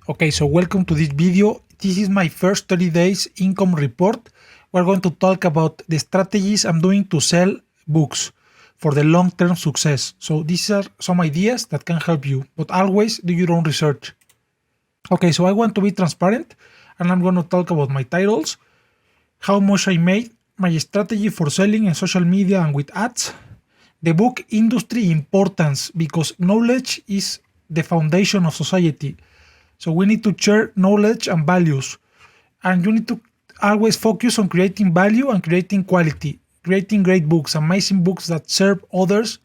Okay, so welcome to this video. This is my first 30 days income report. We're going to talk about the strategies I'm doing to sell books for the long-term success. So these are some ideas that can help you, but always do your own research. Okay, so I want to be transparent and I'm going to talk about my titles, how much I made, my strategy for selling in social media and with ads, the book industry importance, because knowledge is the foundation of society. So we need to share knowledge and values, and you need to always focus on creating value and creating quality, creating great books, amazing books that serve others.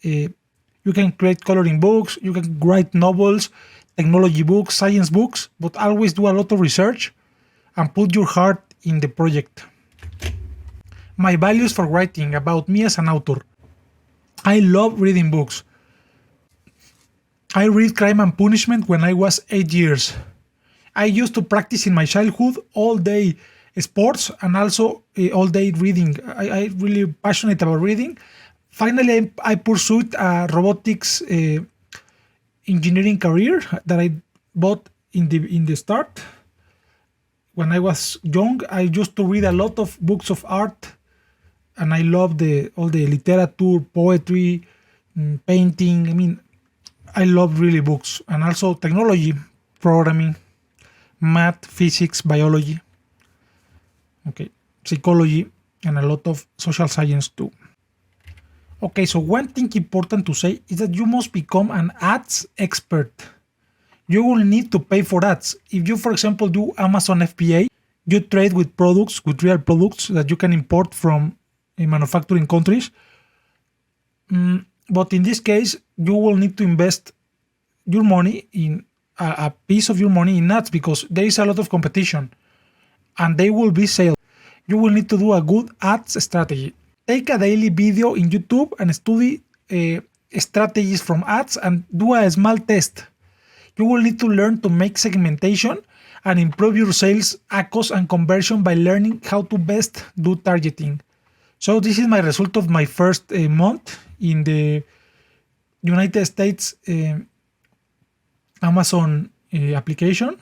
You can create coloring books, you can write novels, technology books, science books, but always do a lot of research and put your heart in the project. My values for writing about me as an author. I love reading books. I read Crime and Punishment when I was 8 years. I used to practice in my childhood all day sports and also all day reading. I really passionate about reading. Finally, I pursued a robotics engineering career that I bought in the start. When I was young, I used to read a lot of books of art, and I love all the literature, poetry, painting. I love really books, and also technology, programming, math, physics, biology, okay, psychology, and a lot of social science too. Okay, so one thing important to say is that you must become an ads expert. You will need to pay for ads. If you, for example, do Amazon FBA, you trade with products, with real products that you can import from manufacturing countries. But in this case, you will need to invest your money in a piece of your money in ads, because there is a lot of competition and they will be sales. You will need to do a good ads strategy. Take a daily video in YouTube and study strategies from ads and do a small test. You will need to learn to make segmentation and improve your sales, ACOS, and conversion by learning how to best do targeting. So this is my result of my first month in the United States Amazon application.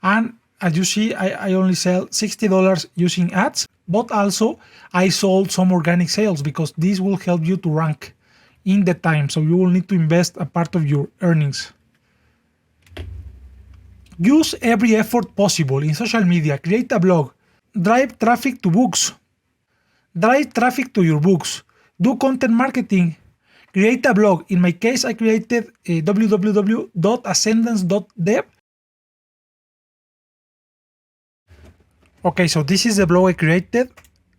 And as you see, I only sell $60 using ads, but also I sold some organic sales, because this will help you to rank in the time. So you will need to invest a part of your earnings. Use every effort possible in social media. Create a blog. Drive traffic to books. Drive traffic to your books. Do content marketing. Create a blog. In my case, I created www.ascendance.dev. Okay, so this is the blog I created.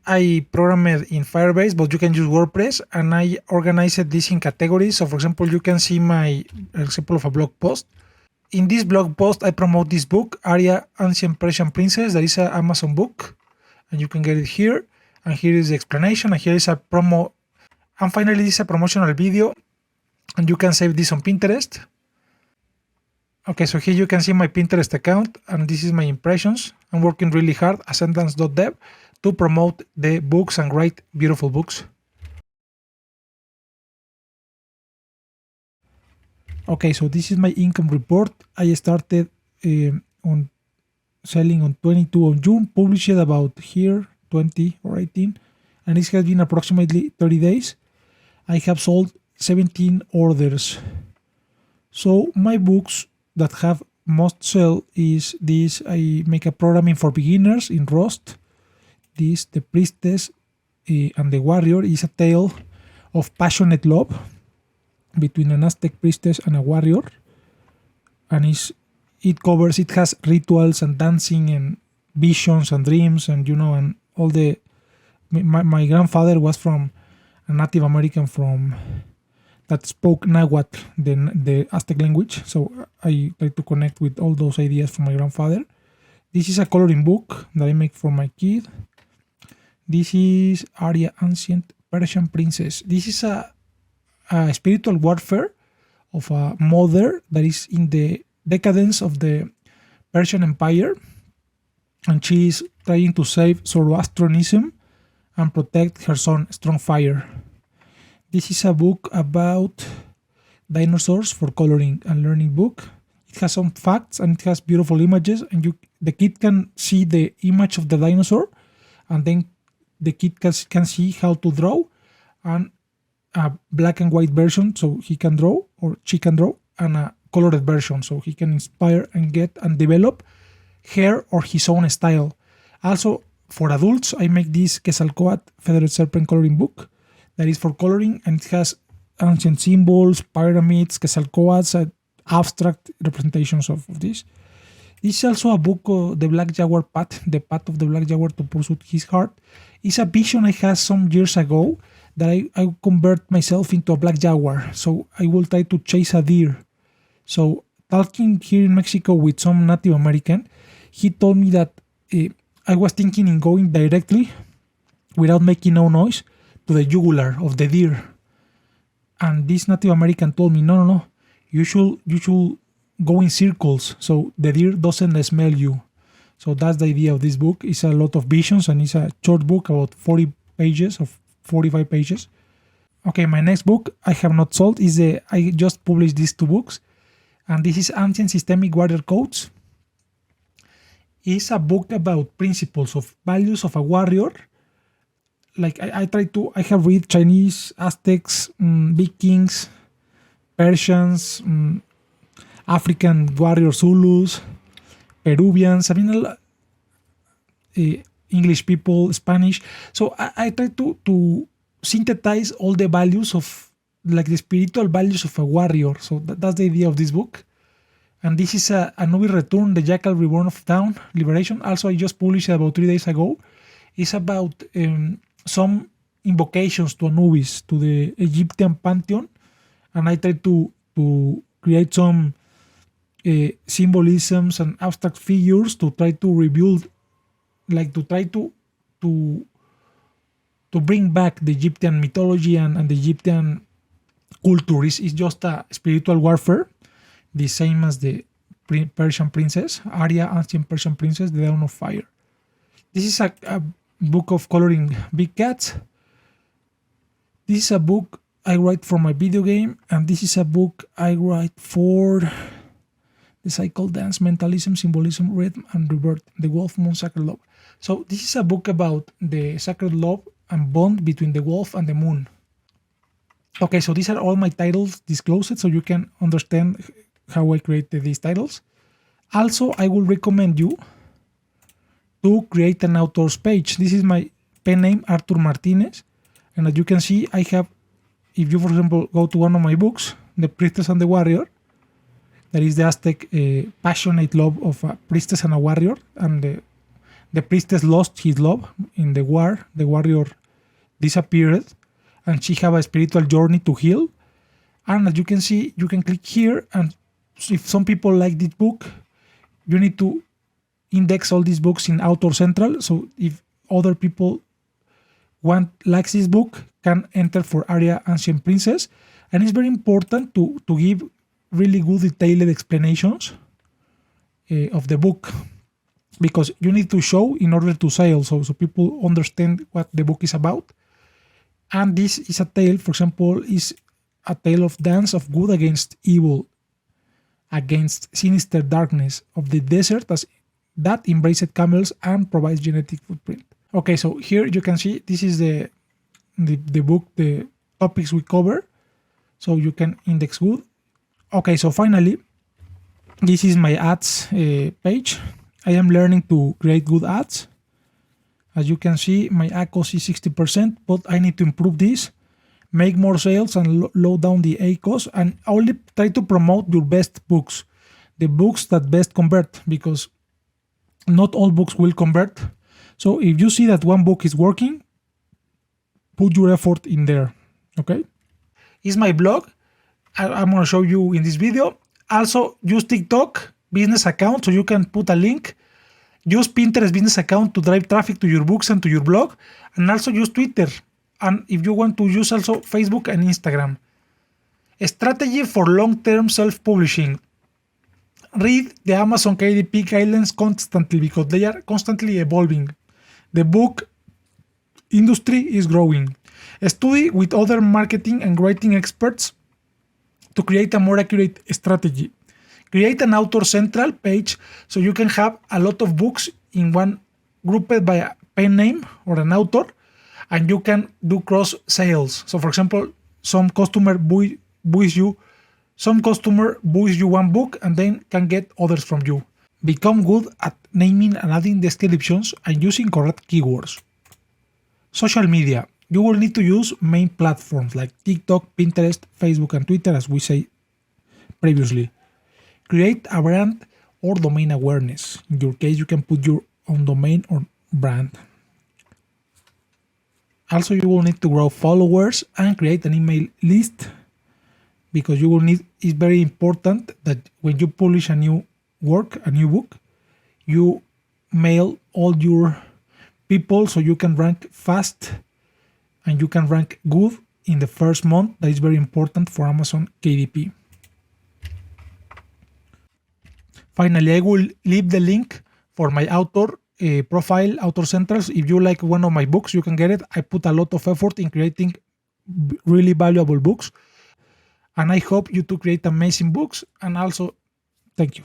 I programmed in Firebase, but you can use WordPress, and I organized this in categories. So for example, you can see my example of a blog post. In this blog post, I promote this book, Aria, Ancient Persian Princess. That is an Amazon book, and you can get it here. And here is the explanation, and here is a promo. And finally, this is a promotional video, and you can save this on Pinterest. Okay, so here you can see my Pinterest account, and this is my impressions. I'm working really hard, ascendance.dev, to promote the books and write beautiful books. Okay, so this is my income report. I started on selling on 22 of June, published about here 20 or 18, and it has been approximately 30 days. I have sold 17 orders. So my books that have most sell is this. I make a programming for beginners in Rust. This, the priestess and the warrior, is a tale of passionate love between an Aztec priestess and a warrior, and it has rituals and dancing and visions and dreams, and and all the. My grandfather was from a Native American that spoke Nahuatl, the Aztec language. So I try to connect with all those ideas from my grandfather. This is a coloring book that I make for my kid. This is Aria, Ancient Persian Princess. This is a spiritual warfare of a mother that is in the decadence of the Persian Empire, and she is trying to save Zoroastrianism and protect her son, Strongfire. This is a book about dinosaurs for coloring and learning book. It has some facts and it has beautiful images, and the kid can see the image of the dinosaur, and then the kid can see how to draw, and a black and white version so he can draw or she can draw, and a colored version so he can inspire and get and develop her or his own style. Also, for adults, I make this Quetzalcoatl Feathered Serpent coloring book that is for coloring, and it has ancient symbols, pyramids, Quetzalcoatls, abstract representations of this. This is also a book, The Black Jaguar Path, The Path of the Black Jaguar to Pursue His Heart. It's a vision I had some years ago that I convert myself into a black jaguar. So I will try to chase a deer. So talking here in Mexico with some Native American, he told me that I was thinking in going directly, without making no noise, to the jugular of the deer. And this Native American told me, no, you should go in circles so the deer doesn't smell you. So that's the idea of this book. It's a lot of visions, and it's a short book, about 40 pages or 45 pages. Okay, my next book I have not sold is I just published these 2 books, and this is Ancient Systemic Warrior Codes. It's a book about principles of values of a warrior. Like I have read Chinese, Aztecs, Vikings, Persians, African warrior Zulus, Peruvians, English people, Spanish. So I try to synthesize all the values of, like, the spiritual values of a warrior. So that's the idea of this book. And this is a Anubis Return, The Jackal Reborn of Dawn, Liberation. Also, I just published it about 3 days ago. It's about some invocations to Anubis, to the Egyptian pantheon. And I try to create some symbolisms and abstract figures to try to rebuild, like to try to bring back the Egyptian mythology and the Egyptian culture. Is just a spiritual warfare, the same as the Persian princess, Arya, ancient Persian princess, the Dawn of Fire. This is a book of coloring big cats. This is a book I write for my video game, and this is a book I write for the cycle dance, mentalism, symbolism, rhythm, and rebirth, the Wolf Moon Sacred Love. So this is a book about the sacred love and bond between the wolf and the moon. Okay, so these are all my titles disclosed, so you can understand how I created these titles. Also, I will recommend you to create an author's page. This is my pen name, Artur Martinez. And as you can see, I have, if you, for example, go to one of my books, The Priestess and the Warrior, that is the Aztec passionate love of a priestess and a warrior. And the priestess lost his love in the war. The warrior disappeared, and she have a spiritual journey to heal. And as you can see, you can click here, and if some people like this book, you need to index all these books in Author Central. So if other people likes this book, can enter for Arya Ancient Princess. And it's very important to give really good detailed explanations of the book, because you need to show in order to sell, so people understand what the book is about. And this is a tale, for example, is a tale of dance of good against evil, against sinister darkness of the desert that embraced camels and provides genetic footprint. Okay, so here you can see this is the book, the topics we cover, so you can index good. Okay, so finally, this is my ads page. I am learning to create good ads. As you can see, my ACOS is 60%, but I need to improve this, make more sales and low down the ACOS, and only try to promote your best books, the books that best convert, because not all books will convert. So if you see that one book is working, put your effort in there, okay? It's my blog. I'm going to show you in this video. Also, use TikTok business account so you can put a link. Use Pinterest business account to drive traffic to your books and to your blog. And also use Twitter. And if you want to use also Facebook and Instagram. A strategy for long-term self-publishing. Read the Amazon KDP guidelines constantly because they are constantly evolving. The book industry is growing. Study with other marketing and writing experts to create a more accurate strategy. Create an author central page so you can have a lot of books in one grouped by a pen name or an author, and you can do cross sales. So for example, some customer buys you one book and then can get others from you. Become good at naming and adding descriptions and using correct keywords. Social media. You will need to use main platforms like TikTok, Pinterest, Facebook, and Twitter, as we say previously. Create a brand or domain awareness. In your case, you can put your own domain or brand. Also, you will need to grow followers and create an email list, because it's very important that when you publish a new book, you mail all your people so you can rank fast and you can rank good in the first month. That is very important for Amazon KDP. Finally, I will leave the link for my author profile, Author Centrals. If you like one of my books, you can get it. I put a lot of effort in creating really valuable books, and I hope you to create amazing books. And also, thank you.